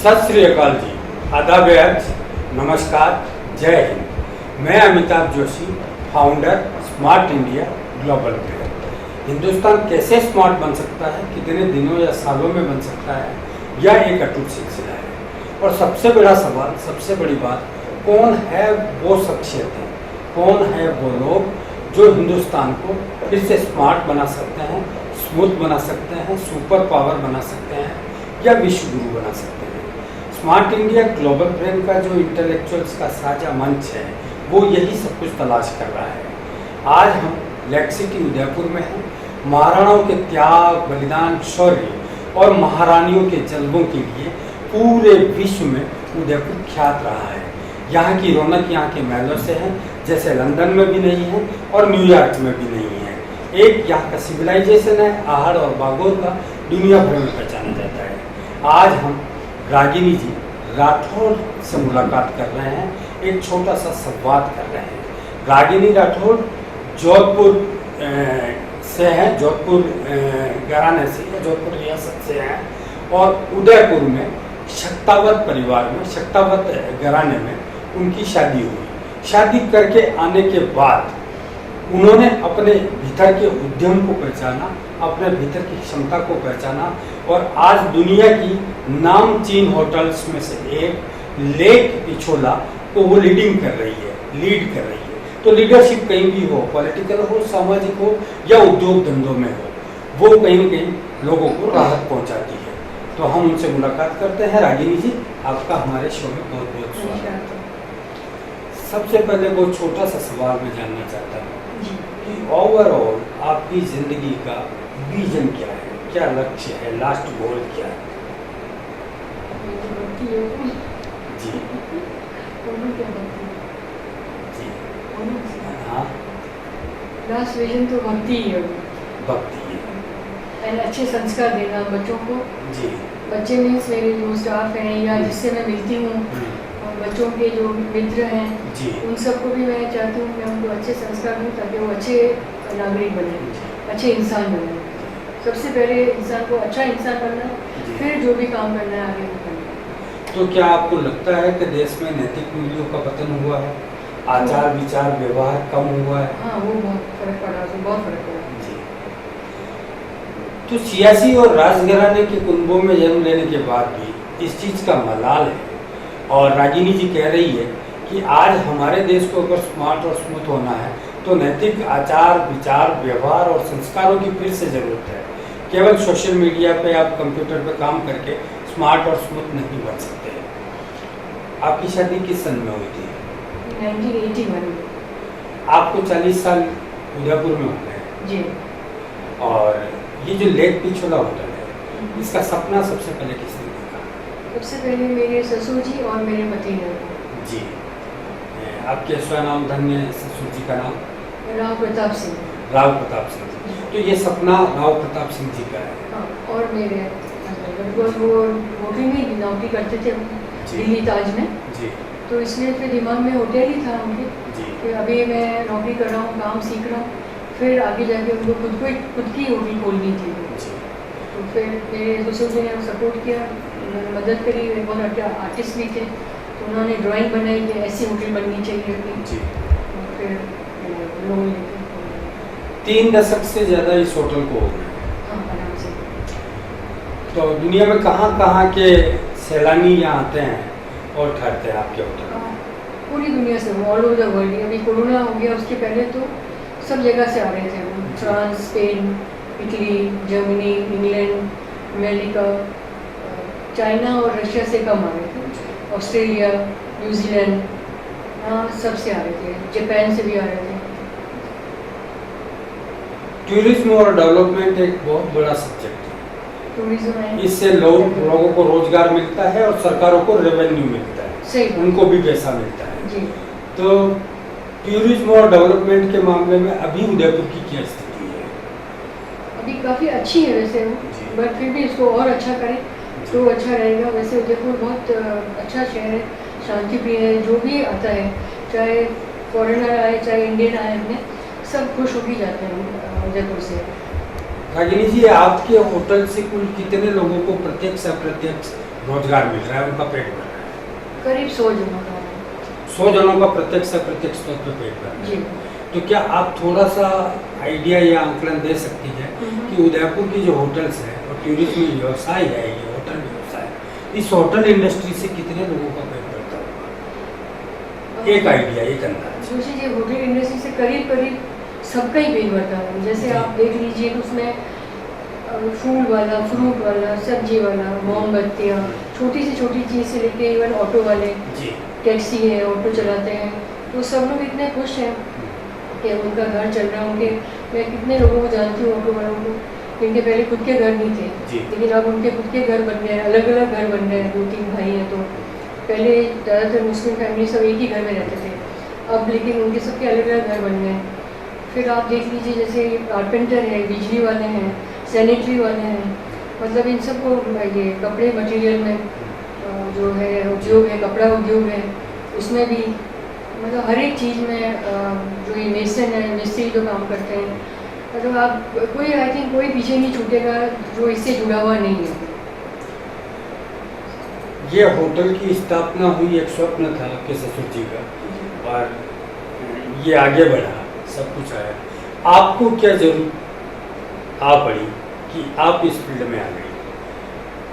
सत श्री अकाल जी, आदाब अर्ज, नमस्कार, जय हिंद। मैं Amitabh Joshi, founder smart India global player. Hindustan कैसे स्मार्ट बन सकता है, कितने दिनों या सालों में बन सकता है, यह एक अटूट सिलसिला है। और सबसे बड़ा सवाल, सबसे बड़ी बात, कौन है वो शख्सियतें, कौन है वो लोग जो हिंदुस्तान को फिर से स्मार्ट बना सकते हैं, स्मूथ बना सकते हैं, सुपर पावर बना सकते हैं या विश्व गुरु बना सकते हैं। स्मार्ट इंडिया ग्लोबल ब्रेन का जो इंटेलेक्चुअल्स का साझा मंच है, वो यही सब कुछ तलाश कर रहा है। आज हम लेक सिटी उदयपुर में हैं। महाराणाओं के त्याग, बलिदान, शौर्य और महारानियों के जलवों के लिए पूरे विश्व में उदयपुर ख्यात रहा है। यहाँ की रौनक यहाँ के महलों से है, जैसे लंदन में भी नहीं है और न्यूयॉर्क में भी नहीं है। एक यहाँ का सिविलाइजेशन है, आहड़ और बागोर का दुनिया भर में पहचाना जाता है। आज हम रागिनी जी राठौड़ से मुलाकात कर रहे हैं, एक छोटा सा संवाद कर रहे हैं। रागिनी राठौड़ जोधपुर से हैं, जोधपुर घराने से, जोधपुर रियासत से हैं और उदयपुर में शक्तावत परिवार में, शक्तावत घराने में उनकी शादी हुई। शादी करके आने के बाद उन्होंने अपने भीतर के उद्यम को पहचाना, अपने भीतर की क्षमता को पहचाना और आज दुनिया की नामचीन होटल्स में से एक लेक पिछोला को वो लीड कर रही है। तो लीडरशिप कहीं भी हो, पॉलिटिकल हो, सामाजिक हो या उद्योग धंधों में हो, वो कहीं न कहीं लोगों को राहत पहुंचाती है। तो हम उनसे मुलाकात करते हैं। रागिनी जी, आपका हमारे शो में बहुत बहुत स्वागत है। सबसे पहले वो छोटा सा सवाल मैं जानना चाहता हूँ कि ओवरऑल आपकी जिंदगी का विजन क्या है, क्या लक्ष्य है, लास्ट गोल क्या है? जी जी हाँ, लास्ट विजन तो भक्ति ही है। भक्ति है, अच्छे संस्कार देना बच्चों को। जी। बच्चे मीन्स मेरे जो स्टाफ हैं या जिससे मैं मिलती हूँ, और बच्चों के जो मित्र हैं जी, उन सबको भी मैं चाहती हूँ मैं उनको अच्छे संस्कार दूँ ताकि वो अच्छे नागरिक बने, अच्छे इंसान बने। सबसे पहले इंसान को अच्छा इंसान बनना, फिर जो भी काम करना है आगे वो करना। तो क्या आपको लगता है कि देश में नैतिक मूल्यों का पतन हुआ है, आचार विचार व्यवहार कम हुआ है? हाँ, वो बहुत फर्क पड़ा, तो बहुत फर्क पड़ा। जी। तो सियासी और राजघराने के कुंभों में जन्म लेने के बाद भी इस चीज़ का मलाल है। और रागिनी जी कह रही है कि आज हमारे देश को अगर स्मार्ट और स्मूथ होना है तो नैतिक आचार विचार व्यवहार और संस्कारों की फिर से ज़रूरत है। केवल सोशल मीडिया पे आप कंप्यूटर पे काम करके स्मार्ट और स्मूथ नहीं बन सकते। आपकी शादी किस सन में हुई थी? 1981 में। आपको 40 साल उदयपुर में हो गए। जी। और ये जो लेक पिछोला होटल है, इसका सपना सबसे पहले किसने देखा? सबसे पहले मेरे ससुर जी और मेरे पति ने। जी। आपके स्वनाम धन्य ससुर जी का नाम? राव प्रताप सिंह। राव प्रताप सिंह जी। तो ये सपना राव प्रताप सिंह जी का है। हाँ, और मेरे बिकॉज वो होटल में नौकरी करते थे दिल्ली ताज में। जी तो इसलिए फिर दिमाग में होटल ही था उनके जी कि अभी मैं नौकरी कर रहा हूँ, काम सीख रहा हूँ, फिर आगे जाके उनको खुद की होटल खोलनी थी। जी। तो फिर मेरे ससुर जी ने सपोर्ट किया, उन्होंने मदद करी। वे बहुत अच्छे आर्टिस्ट भी थे, तो उन्होंने ड्राइंग बनाई कि ऐसी होटल बननी चाहिए अपनी। जी। और फिर लोन लेके 3 दशक से ज़्यादा इस होटल को हो गए। हाँ, आराम से। तो दुनिया में कहाँ के सैलानी यहाँ आते हैं और ठहरते हैं आपके होटल में? पूरी दुनिया से, ऑल ओवर द वर्ल्ड। अभी कोरोना हो गया, उसके पहले तो सब जगह से आ रहे थे। France, Spain, Italy, Germany, England, America, China और रशिया से कम आ रहे थे। ऑस्ट्रेलिया, न्यूजीलैंड, हाँ, सब से आ रहे थे। जापान से भी आ रहे थे। टूरिज्म और डेवलपमेंट एक बहुत बड़ा सब्जेक्ट है। टूरिज्म है, इससे लोगों को रोजगार मिलता है और सरकारों को रेवेन्यू मिलता है, सही, उनको भी पैसा मिलता है। जी। तो टूरिज्म और डेवलपमेंट के मामले में अभी उदयपुर की क्या स्थिति है? अभी काफ़ी अच्छी है वैसे वो, बट फिर भी इसको और अच्छा करें तो अच्छा रहेगा। वैसे उदयपुर बहुत अच्छा शहर है, शांति प्रिय है। जो भी आता है, चाहे फॉरेनर आए चाहे इंडियन आए, अपने सब खुश हो भी जाते हैं उदयपुर से। रागिनी जी, आपके होटल से कुल कितने लोगों को प्रत्यक्ष अप्रत्यक्ष रोजगार मिल रहा है, उनका पेट भर रहा है। करीब 100 जनों का है। 100 जनों का प्रत्यक्ष अप्रत्यक्ष तौर पर पेट भर रहा जी। है। तो क्या आप थोड़ा सा आइडिया या आंकलन दे सकती हैं कि उदयपुर की जो होटल्स है और टूरिज्म व्यवसाय है, ये होटल व्यवसाय, इस होटल इंडस्ट्री से कितने लोगों का पेट भरता होगा? एक आइडिया, एक अंदाज। जोशी जी, होटल इंडस्ट्री से करीब करीब सबका ही पेट भरता है। जैसे जी। आप देख लीजिए कि उसमें फूड वाला, फ्रूट वाला, सब्जी वाला, मोमबत्तियाँ, छोटी से छोटी चीज़ से लेके इवन ऑटो वाले, जी। टैक्सी है, ऑटो चलाते हैं, तो सब लोग इतने खुश हैं कि उनका घर चल रहा है। उनके, मैं कितने लोगों को जानती हूँ ऑटो वालों को, जिनके पहले खुद के घर नहीं थे, जी। लेकिन अब उनके खुद के घर बन गए हैं, अलग अलग घर बन गए हैं। 2-3 भाई हैं, तो पहले ज़्यादातर मुस्लिम फैमिली सब एक ही घर में रहते थे, अब लेकिन उनके सबके अलग अलग घर बन गए हैं। फिर आप देख लीजिए, जैसे कारपेंटर है, बिजली वाले हैं, सैनिटरी वाले हैं, मतलब इन सबको ये कपड़े मटेरियल में जो है उद्योग है, कपड़ा उद्योग है, उसमें भी मतलब हर एक चीज़ में जो ये मेसन है, मिस्त्री जो काम करते हैं, मतलब आप कोई, आई थिंक कोई पीछे नहीं छूटेगा जो इससे जुड़ा हुआ नहीं है। ये होटल की स्थापना हुई एक स्वप्न था आपके ससुर जी का, और ये आगे बढ़ा, सब कुछ आया। आपको क्या जरूरत आ पड़ी कि आप इस फील्ड में आ गई?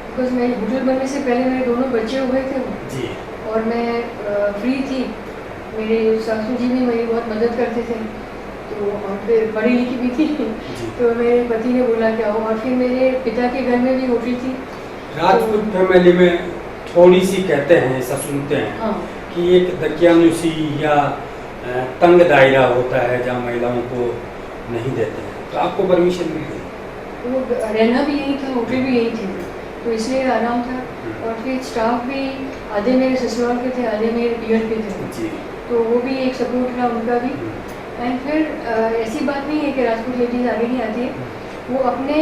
बिकॉज मैं होटल बनने से पहले मेरे दोनों बच्चे हो गए थे जी। और मैं फ्री थी। मेरे सासू जी भी मेरी बहुत मदद करते थे, तो और फिर पढ़ी लिखी भी थी, तो मेरे पति ने बोला कि आओ। और फिर मेरे पिता के घर में भी होटल थी। राजपूत फैमिली में थोड़ी सी कहते हैं, ऐसा सुनते हैं, हाँ, कि एक दकियानुसी या तंग दायरा होता है जहाँ महिलाओं को नहीं देते हैं, तो आपको परमिशन मिल गई? वो रहना भी यही था, होटल भी यही थी, तो इसलिए आराम था। और फिर स्टाफ भी आधे मेरे ससुराल के थे, आधे मेरे पियर के थे, जी। तो वो भी एक सपोर्ट रहा उनका भी। एंड फिर ऐसी बात नहीं है कि राजपूत लेडीज़ आगे नहीं आती है, वो अपने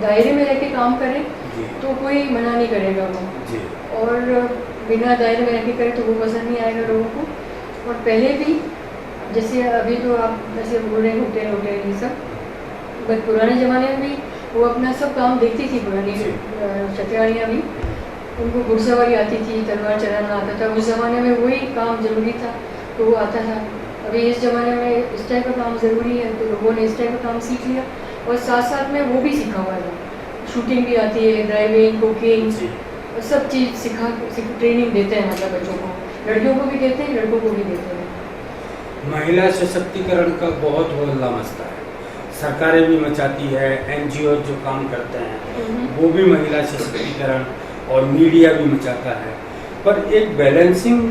दायरे में रह के काम करें जी। तो कोई मना नहीं करेगा वो, जी। और बिना दायरे में रह के करें तो वो पसंद नहीं आएगा लोगों को। और पहले भी, जैसे अभी तो आप जैसे बोल रहे हैं होटल होटल ये सब, बट पुराने ज़माने में भी वो अपना सब काम देखती थी। पुरानी चतरानियाँ भी, उनको घुड़सवारी आती थी, तलवार चलाना आता था, उस ज़माने में वही काम ज़रूरी था तो वो आता था। अभी इस ज़माने में इस टाइप का काम ज़रूरी है, तो लोगों ने इस टाइप का काम सीख लिया, और साथ साथ में वो भी सीखा हुआ है। शूटिंग भी आती है, ड्राइविंग, कुकिंग, सब चीज़ ट्रेनिंग देते हैं, मतलब बच्चों को, लड़कियों को भी देते हैं, लड़कों को भी देते हैं। महिला सशक्तिकरण का बहुत हल्ला मचता है, सरकारें भी मचाती है, NGO जो काम करते हैं वो भी महिला सशक्तिकरण, और मीडिया भी मचाता है, पर एक बैलेंसिंग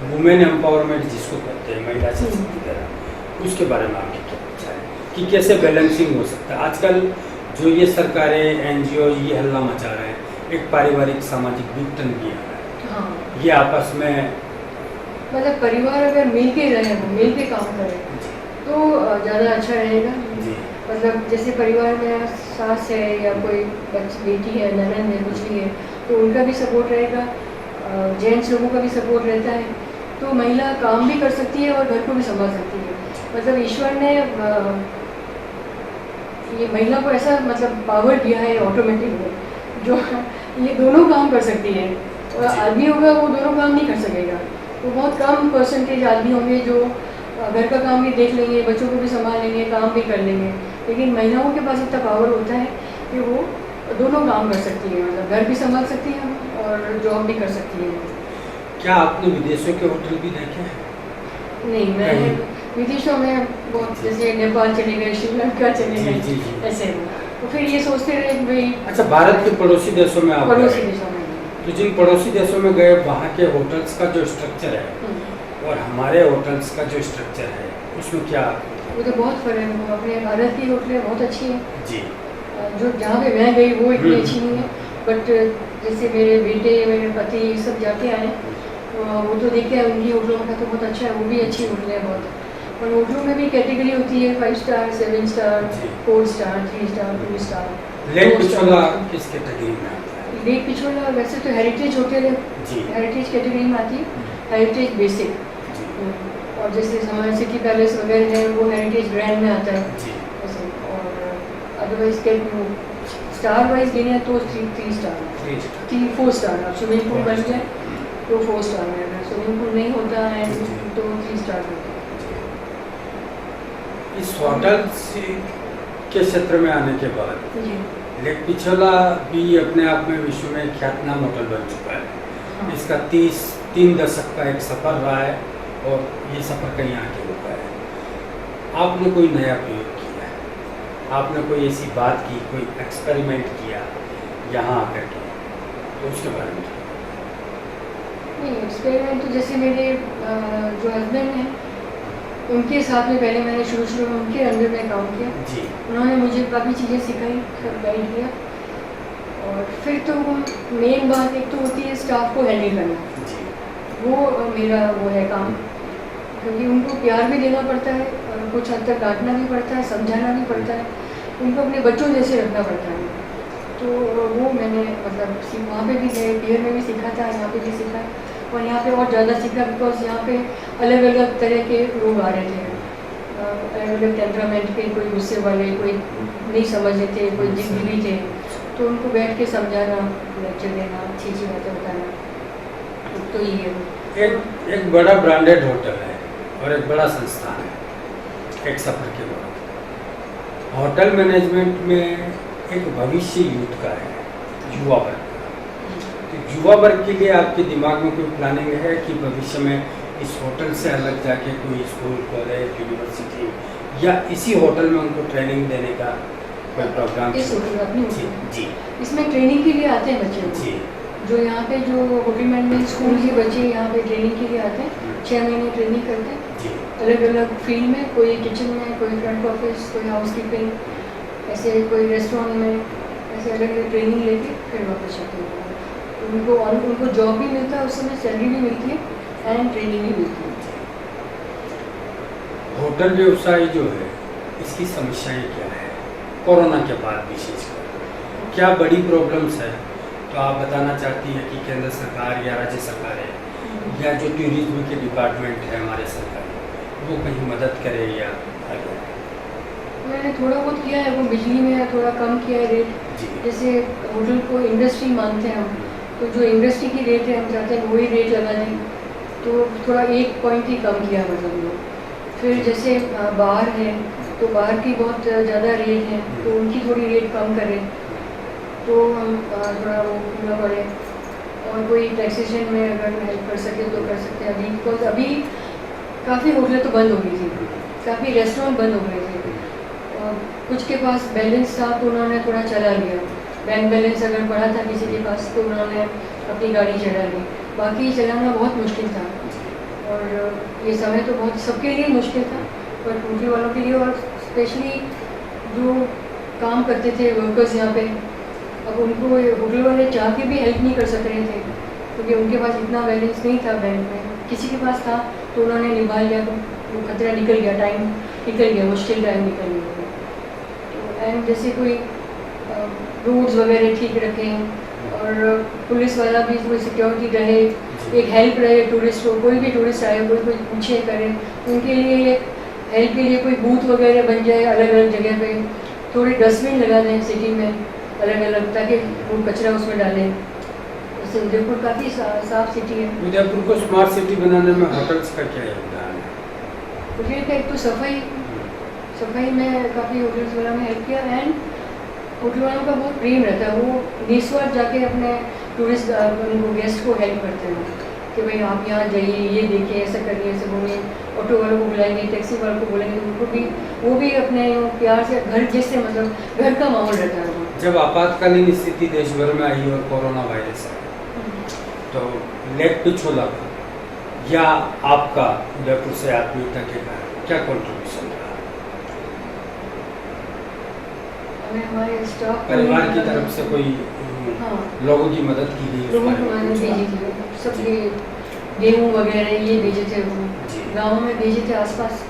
वुमेन एम्पावरमेंट जिसको कहते हैं, महिला सशक्तिकरण, उसके बारे में आपकी क्या इच्छा है कि कैसे बैलेंसिंग हो सकता है? आजकल जो ये सरकारें, NGO ये हल्ला मचा रहे हैं, एक पारिवारिक सामाजिक विघटन भी आ रहा है। हाँ, ये आपस में, मतलब परिवार अगर मिल के रहे, मिल के काम करें तो ज़्यादा अच्छा रहेगा। जी। मतलब जैसे परिवार में सास है या कोई बेटी है, ननद है, कुछ भी है, तो उनका भी सपोर्ट रहेगा, जेंट्स लोगों का भी सपोर्ट रहता है, तो महिला काम भी कर सकती है और घर को भी संभाल सकती है। मतलब ईश्वर ने ये महिला को ऐसा मतलब पावर दिया है ऑटोमेटिक, जो ये दोनों काम कर सकती है, और आदमी होगा वो दोनों काम नहीं कर सकेगा। तो बहुत कम परसेंटेज आदमी होंगे जो घर का काम भी देख लेंगे, बच्चों को भी संभाल लेंगे, काम भी कर लेंगे, लेकिन महिलाओं के पास इतना पावर होता है कि वो दोनों काम कर सकती है, मतलब घर भी संभाल सकती है और जॉब भी कर सकती है। क्या आपने विदेशों के होटल भी देखे हैं? नहीं, मैं विदेशों में बहुत, जैसे नेपाल चले गए, श्रीलंका चले जी, जी, गए, जी। ऐसे तो फिर ये सोचते रहे कि भाई अच्छा, भारत के पड़ोसी देशों में आप पड़ोसी गए। देशों में। तो जिन पड़ोसी देशों में गए, वहाँ के होटल्स का जो स्ट्रक्चर है और हमारे होटल्स का जो स्ट्रक्चर है, उसमें क्या? वो तो बहुत फर्क है। वो अपने भारत की होटलें बहुत अच्छी हैं, जी। जो जहाँ पे मैं गई वो इतनी अच्छी नहीं है, बट जैसे मेरे बेटे, मेरे पति सब जाके आए, वो तो देखे हैं, उनकी होटलों का तो बहुत अच्छा है, वो भी अच्छी होटलें हैं बहुत। और होटलों में भी कैटेगरी होती है, 5 star, 7 star, 4 star, 3 star, 2 star. Lake Pichola किस कैटेगरी में आता है? लेक पिछोला वैसे तो हेरिटेज होटल है, जी। हेरिटेज कैटेगरी में आती है, हेरिटेज बेसिक। जी। और जैसे हमारे सिटी पैलेस वगैरह है वो हेरिटेज ग्रैंड में आता है जी। ऐसे। और अदरवाइज के स्टार वाइज गिने हैं तो 3 स्टार, 4 स्टार। अब स्विमिंग पूल बन जाए तो 4 स्टार है, अगर स्विमिंग पूल नहीं होता है तो 3 स्टार होता है। इस होटल के क्षेत्र में आने के बाद जी लेक पिछोला भी अपने आप में विश्व में ख्यातनाम होटल बन चुका है। हाँ। इसका 3 दशक का एक सफ़र रहा है और ये सफ़र कहीं आगे रुका है। आपने कोई नया प्रयोग किया है, आपने कोई ऐसी बात की, कोई एक्सपेरिमेंट किया यहाँ आकर के, तो उसके बारे में नहीं, एक्सपेरिमेंट तो जैसे मेरे जो हस्बैंड हैं उनके साथ में पहले मैंने शुरू में उनके अंडर में काम किया। जी उन्होंने मुझे काफ़ी चीज़ें सिखाई, सब गाइड किया। और फिर तो मेन बात एक तो होती है स्टाफ को हैंडल करना, जी वो मेरा वो है काम, क्योंकि उनको प्यार भी देना पड़ता है और कुछ हद तक डांटना भी पड़ता है, समझाना भी पड़ता है, उनको अपने बच्चों जैसे रखना पड़ता है। तो वो मैंने मतलब वहाँ पे भी गए, पियर में भी सीखा था, यहाँ पे भी सीखा और यहाँ पे और ज़्यादा सीखा बिकॉज यहाँ पे अलग अलग तरह के लोग आ रहे थे, अलग अलग टेम्परामेंट के, कोई गुस्से वाले, कोई नहीं समझते थे, कोई जिद्दी थे, तो उनको बैठ के समझाना, लेक्चर देना, अच्छी अच्छी बातें बताना। तो ये एक बड़ा ब्रांडेड होटल है और एक बड़ा संस्थान है। एक सफ़र के बाद होटल मैनेजमेंट में एक भविष्य यूथ का है, युवा वर्ग का। तो युवा वर्ग के लिए आपके दिमाग में कोई प्लानिंग है कि भविष्य में इस होटल से अलग जाके कोई स्कूल, कॉलेज, यूनिवर्सिटी या इसी होटल में उनको ट्रेनिंग देने का कोई प्रोग्राम? इस होटल अपनी जी जी इसमें ट्रेनिंग के लिए आते हैं बच्चे जी जो यहाँ पे जो होटल मैनेजमेंट स्कूल के बच्चे यहाँ पे ट्रेनिंग के लिए आते हैं, 6 महीने ट्रेनिंग करते हैं जी अलग अलग फील्ड में, कोई किचन में, कोई फ्रंट ऑफिस, कोई हाउसकीपिंग, ऐसे कोई रेस्टोरेंट में, ऐसे अलग अलग ट्रेनिंग लेके फिर वापस आते हैं। तो उनको जॉब भी मिलता है, उस समय सैलरी भी मिलती है एंड ट्रेनिंग भी मिलती है। होटल व्यवसाय जो है इसकी समस्याएं क्या है कोरोना के बाद विशेषकर, क्या बड़ी प्रॉब्लम्स है? तो आप बताना चाहती हैं कि केंद्र सरकार या राज्य सरकार है या जो टूरिज्म के डिपार्टमेंट है हमारे सरकार, वो कहीं मदद करे या आगे? मैंने थोड़ा बहुत किया है, वो बिजली में थोड़ा कम किया है रेट। जी जैसे होटल को इंडस्ट्री मानते हैं हम, तो जो इंडस्ट्री की रेट है हम चाहते हैं वही रेट लगा दें, तो थोड़ा 1 पॉइंट ही कम किया मतलब लोग। फिर जैसे बाहर है तो बाहर की बहुत ज़्यादा रेट है, तो उनकी थोड़ी रेट कम करें तो हम थोड़ा वो पूरा पड़े। और कोई टैक्सेशन में अगर हेल्प कर सके तो कर सकते हैं अभी, बिकॉज अभी काफ़ी होटलें तो बंद हो गई थी, काफ़ी रेस्टोरेंट बंद हो गए थे। और कुछ के पास बैलेंस था तो उन्होंने थोड़ा चला लिया, बैंक बैलेंस अगर पड़ा था किसी के पास तो उन्होंने अपनी गाड़ी चला ली, बाकी चलाना बहुत मुश्किल था। और ये समय तो बहुत सबके लिए मुश्किल था, पर होटल वालों के लिए और स्पेशली जो काम करते थे वर्कर्स यहाँ पे, अब उनको होटल वाले चाह के भी हेल्प नहीं कर सक रहे थे क्योंकि उनके पास इतना बैलेंस नहीं था बैंक में। किसी के पास था तो उन्होंने निभा लिया, तो वो खतरा निकल गया, टाइम निकल गया, मुश्किल टाइम निकल गया। तो एंड जैसे कोई रोड्स वगैरह ठीक रखें और पुलिस वाला भी कोई सिक्योरिटी रहे, एक हेल्प रहे टूरिस्ट को, कोई भी टूरिस्ट आए कोई कुछ पूछे करे, उनके लिए हेल्प के लिए कोई बूथ वगैरह बन जाए अलग अलग जगह पे, थोड़ी डस्टबिन लगा दें सिटी में अलग अलग, ताकि वो कचरा उसमें डालें। जैसे उदयपुर काफ़ी साफ सिटी है। उदयपुर को स्मार्ट सिटी बनाने में होटल्स का क्या योगदान है? होटल का एक तो सफाई में काफ़ी होटल्स वालों ने हेल्प किया एंड होटल वालों का बहुत प्रेम रहता है, वो निस्वार्थ जाके अपने टूरिस्ट उनको गेस्ट को हेल्प करते हैं कि भाई आप यहाँ जाइए, ये देखिए, ऐसा करिए, ऐसे घूमिए। ऑटो वालों को बुलाएंगे, टैक्सी वालों को बुलाएंगे, उनको भी वो भी अपने प्यार से घर जैसे मतलब घर का माहौल रहता है। जब आपातकालीन स्थिति देश भर में आई और कोरोना वायरस आया तो लेक पिछोला का या आपका उदयपुर से आत्मीयता के कारण क्या कंट्रीब्यूशन रहा? हमें हमारे स्टाफ परिवार की तरफ से कोई हाँ लोगों की मदद की गई? लोगों को मैंने भेजी थी, सब ये गेहूँ वगैरह ये भेजे थे, गाँव में भेजे थे, आसपास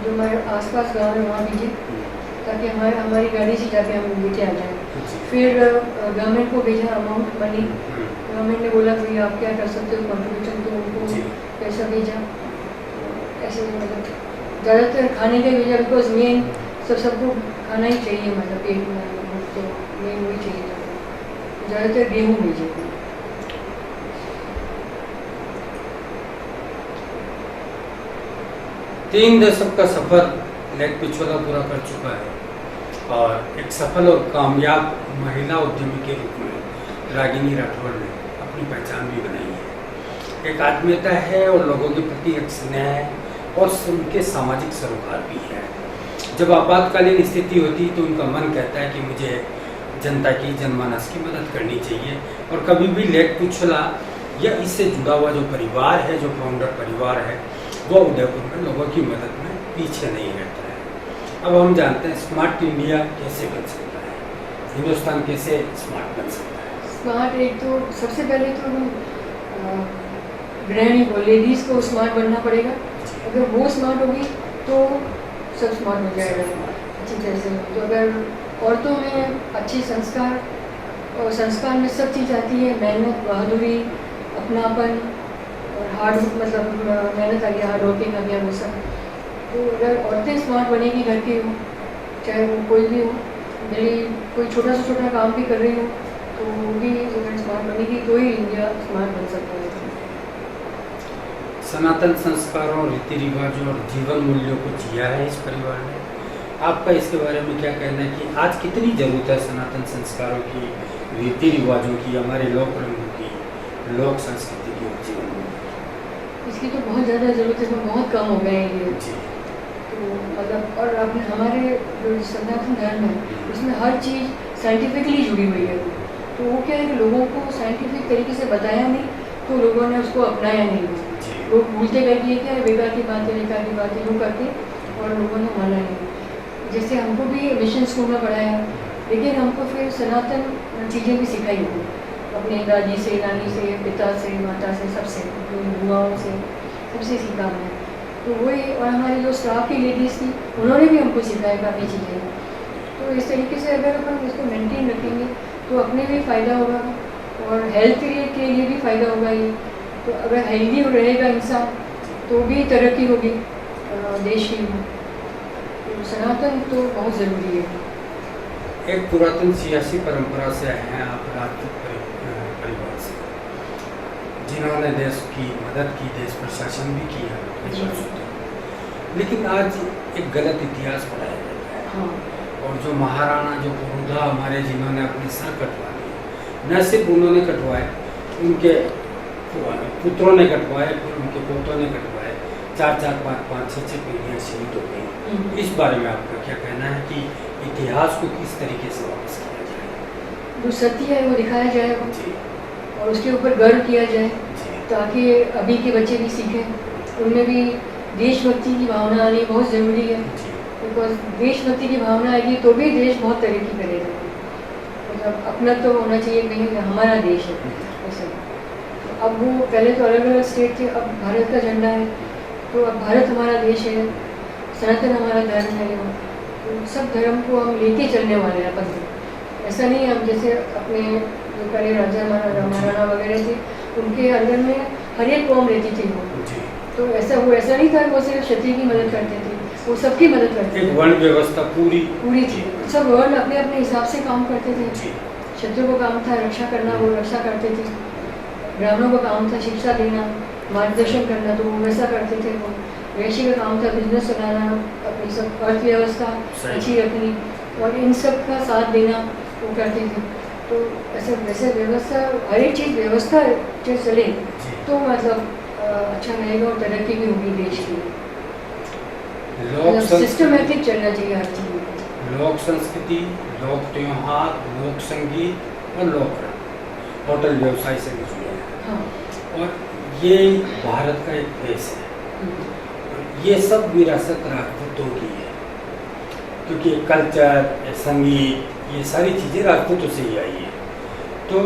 जो हमारे आसपास गाँव है वहाँ भेजे ताकि हमारी गाड़ी से जाके हम लेके आ जाएँ। फिर गवर्नमेंट को भेजा अमाउंट मनी, गवर्नमेंट ने बोला भाई आप क्या कर सकते हो कंट्रीब्यूशन, तो उनको पैसा भेजा। ऐसे मतलब ज़्यादातर खाने का भेजा बिकॉज मेन सबको खाना ही चाहिए, मतलब पेट में तो मेन वही चाहिए। ज़्यादातर गेहूँ बेचे थे। 3 दशक का सफर लेग पिछोला पूरा कर चुका है और एक सफल और कामयाब महिला उद्यमी के रूप में रागिनी राठौड़ ने अपनी पहचान भी बनाई है। एक आत्मीयता है और लोगों के प्रति एक स्नेह और उनके सामाजिक सरोकार भी है। जब आपातकालीन स्थिति होती तो उनका मन कहता है कि मुझे जनता की जनमानस की मदद करनी चाहिए और कभी भी लेग पिछोला या इससे जुड़ा हुआ जो परिवार है, जो फाउंडर परिवार है, वो उदयपुर में लोगों की मदद में पीछे नहीं रहता है। अब हम जानते हैं स्मार्ट इंडिया कैसे बन सकता है, हिंदुस्तान कैसे स्मार्ट बन सकता है। स्मार्ट एक तो सबसे पहले तो हम गृहिणी को, लेडीज़ को स्मार्ट बनना पड़ेगा। अगर वो स्मार्ट होगी तो सब स्मार्ट हो जाएगा अच्छी तरह से। तो अगर औरतों में अच्छे संस्कार, और संस्कार में सब चीज़ आती है, मेहनत, बहादुरी, अपनापन और हार्ड, मतलब मेहनत आ गया, हार्ड वर्किंग आ गया, वो सब। तो अगर औरतें स्मार्ट बनेगी घर की हो, चाहे वो कोई भी हो, मेरी कोई छोटा से छोटा काम भी कर रही हो, तो वो भी अगर स्मार्ट बनेगी तो ही इंडिया स्मार्ट बन सकता है। सनातन संस्कारों, रीति रिवाजों और जीवन मूल्यों को जिया है इस परिवार ने। आपका इसके बारे में क्या कहना है कि आज कितनी ज़रूरत है सनातन संस्कारों की, रीति रिवाजों की, हमारे लोक रंगों की, लोक संस्कृति की और जीवन मूल्यों? इसकी तो बहुत ज़्यादा ज़रूरत है, इसमें बहुत कम हो गए हैं ये। जी। तो मतलब और अपने हमारे जो सनातन धर्म है उसमें हर चीज़ साइंटिफिकली जुड़ी हुई है। तो वो क्या है कि लोगों को साइंटिफिक तरीके से बताया नहीं, तो लोगों ने उसको अपनाया नहीं। लोग भूलते गए कि ये क्या है, बेकार की बातें, बेकार की बातें यूँ करते, और लोगों ने माना नहीं। जैसे हमको भी मिशन स्कूल में पढ़ाया, लेकिन हमको फिर सनातन चीज़ें भी सिखाई हुई अपने दादी से, नानी से, पिता से, माता से, सबसे, अपनी बुआओं से, सबसे सीखा हमने। तो वही, और हमारी जो स्टाफ की लेडीज़ थी उन्होंने भी हमको सिखाया काफ़ी चीज़ें। तो इस तरीके से अगर अपन इसको मेंटेन रखेंगे तो अपने भी फ़ायदा होगा और हेल्थ के लिए भी फ़ायदा होगा ये। तो अगर हेल्दी रहेगा इंसान तो भी तरक्की होगी देश की। तो सनातन तो बहुत ज़रूरी है। एक पुरातन सियासी परंपरा से आए हैं आप, राजपूत परिवार से, जिन्होंने देश की मदद की, देश प्रशासन भी किया, लेकिन आज एक गलत इतिहास पढ़ाया जाता है। हाँ। और जो महाराणा, जो पुरोधा हमारे, जिन्होंने अपने सर कटवा लिए, न सिर्फ उन्होंने कटवाए, उनके पुत्रों ने कटवाए, फिर उनके पोतों ने कटवाए, 4-4, 5-5, 6-6 पीढ़ियाँ शहीद हो गई। इस बारे में आपका क्या कहना है कि इतिहास को किस तरीके से वापस किया जाए? जो सत्य है वो दिखाया जाए जी। और उसके ऊपर गर्व किया जाए, जी। ताकि अभी के बच्चे भी सीखें, उनमें भी देशभक्ति की भावना आनी बहुत ज़रूरी है। बिकॉज देशभक्ति की भावना आएगी तो भी देश बहुत तरक्की करेगा। मतलब अपना तो होना चाहिए कहीं हमारा देश है ऐसा। तो अब वो पहले तो अलग अलग स्टेट थे, अब भारत का झंडा है, तो अब भारत हमारा देश है, सनातन हमारा धर्म है। तो सब धर्म को हम लेके चलने वाले हैं अपन। ऐसा नहीं हम जैसे अपने जो पहले राजा महाराणा वगैरह थे, उनके अंदर में हर एक कौम रहती थी वो। तो ऐसा नहीं था वो सिर्फ क्षत्रिय की मदद करते थे, वो सबकी मदद करते थे। वर्ण व्यवस्था पूरी थी। सब वर्ण अपने अपने हिसाब से काम करते थे। क्षत्रियों को काम था रक्षा करना, वो रक्षा करते थे। ब्राह्मणों का काम था शिक्षा देना, मार्गदर्शन करना, तो वो वैसा करते थे। वो वैश्य का काम था बिजनेस चलाना, अपनी सब अर्थव्यवस्था अच्छी रखनी, और इन सब का साथ देना वो करते थे। तो ऐसे वैसे व्यवस्था, हर एक चीज़ व्यवस्था जो चले तो मतलब अच्छा रहेगा और तरक्की भी होगी देश की। मतलब सिस्टमेटिक चलना चाहिए हर चीज़। लोक संस्कृति, लोक त्योहार, लोक संगीत और लोक रंग होटल व्यवसाय से भी जुड़े हैं। हाँ। और ये भारत का एक देश है। ये सब विरासत राजपूतों की है, क्योंकि ये कल्चर, ये संगीत, ये सारी चीज़ें राजपूतों से ही आई है। तो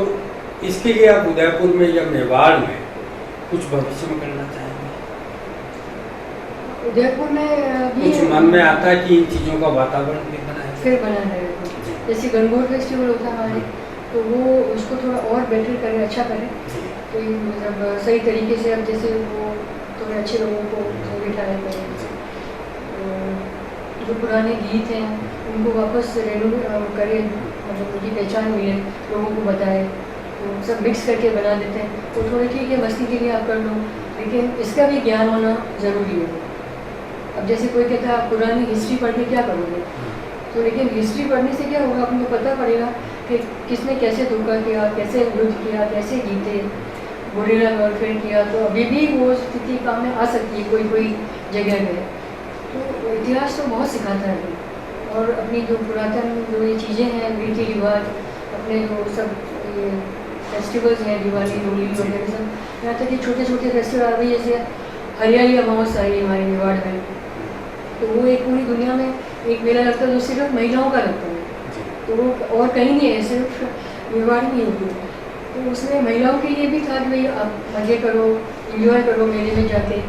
इसके लिए आप उदयपुर में या मेवाड़ में कुछ भविष्य में करना चाहेंगे? उदयपुर में भी कुछ मन में आता है कि इन चीज़ों का वातावरण भी बनाए, फिर बना रहेगा। जैसे गणगौर फेस्टिवल होता है हमारे, तो वो उसको थोड़ा और बेटर करें, अच्छा करें, तो मतलब सही तरीके से। अब जैसे वो थोड़े अच्छे लोगों को बिठाया करें, जो पुराने गीत हैं उनको वापस रेनू करें, मतलब उनकी पहचान मिले, लोगों को बताए। तो सब मिक्स करके बना देते हैं। तो थोड़े ठीक है, मस्ती के लिए आप कर लो, लेकिन इसका भी ज्ञान होना ज़रूरी है। अब जैसे कोई कहता है आप पुरानी हिस्ट्री पढ़ के क्या करोगे, तो लेकिन हिस्ट्री पढ़ने से क्या होगा, आपको पता पड़ेगा कि किसने कैसे धोखा किया, कैसे युद्ध किया, कैसे जीते, गुरिल्ला वॉरफेयर किया। तो अभी भी वो स्थिति काम में आ सकती है कोई कोई जगह में। तो इतिहास तो बहुत सिखाता है। और अपनी जो पुरातन जो ये चीज़ें हैं, रीति रिवाज, अपने जो सब ये फेस्टिवल्स हैं, दिवाली, होली वगैरह सब, यहाँ तक कि छोटे छोटे फेस्टिवल आ रही है, जैसे हरियाली अमावस आई हमारे मेवाड़ में, तो वो एक पूरी दुनिया में एक मेला लगता है जो सिर्फ महिलाओं का लगता है। तो वो और कहीं नहीं है, सिर्फ मेवाड़ में ही होती है। तो उसमें महिलाओं के लिए भी था कि भाई आप मज़े करो, इंजॉय करो मेले में जाके।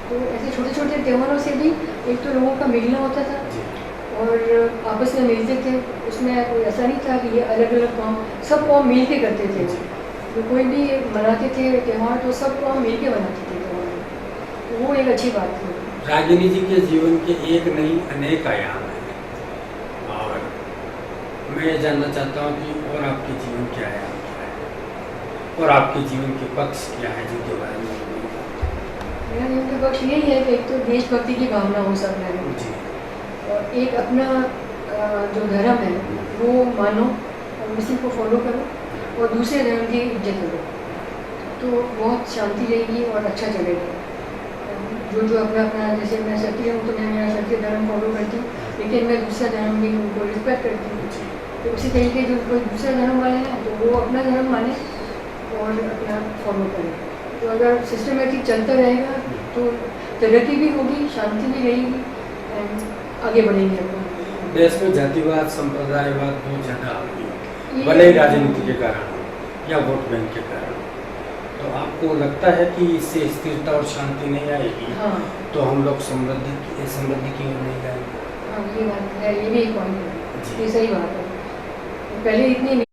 तो ऐसे छोटे छोटे त्योहारों से भी एक तो लोगों का मिलना होता था और आपस में मिलते थे। उसमें कोई ऐसा नहीं था कि ये अलग अलग कौम, सब कौम मिल के करते थे। तो कोई भी मनाते थे त्यौहार तो सब कौम मिल के मनाते थे त्यौहार। तो वो एक अच्छी बात थी। राजनीति के जीवन के एक नहीं अनेक आयाम हैं, और मैं ये जानना चाहता हूँ कि और आपके जीवन के आयाम क्या है और आपके जीवन के पक्ष क्या है जिनके बारे में मेरा जीवन का पक्ष यही है कि एक तो देशभक्ति की भावना हो सब में, जी और एक अपना जो धर्म है वो मानो और उसी को फॉलो करो, और दूसरे धर्म की इज्जत करो, तो बहुत शांति रहेगी और अच्छा चलेगा। जो अपना अपना, जैसे मैं क्षत्रिय हूँ तो मैं मेरा क्षत्रिय धर्म फॉलो करती हूँ, लेकिन मैं दूसरा धर्म भी उनको रिस्पेक्ट करती हूँ। तो उसी तरीके जो कोई दूसरा धर्म वाले हैं तो वो अपना धर्म माने और अपना फॉलो करें। तो अगर सिस्टमेटिक चलता रहेगा तो तरक्की भी होगी, शांति भी रहेगी एंड आगे बढ़ेंगे अपना। देश में जातिवाद संप्रदायवाद बहुत ज़्यादा हो गई, भले ही राजनीति के कारण हो या वोट बैंक के कारण। तो आपको लगता है कि इससे स्थिरता और शांति नहीं आएगी? हाँ, तो हम लोग समृद्धि की ओर नहीं जाएंगे। हाँ ये बात है, ये भी एक पॉइंट है, ये सही बात है। पहले इतनी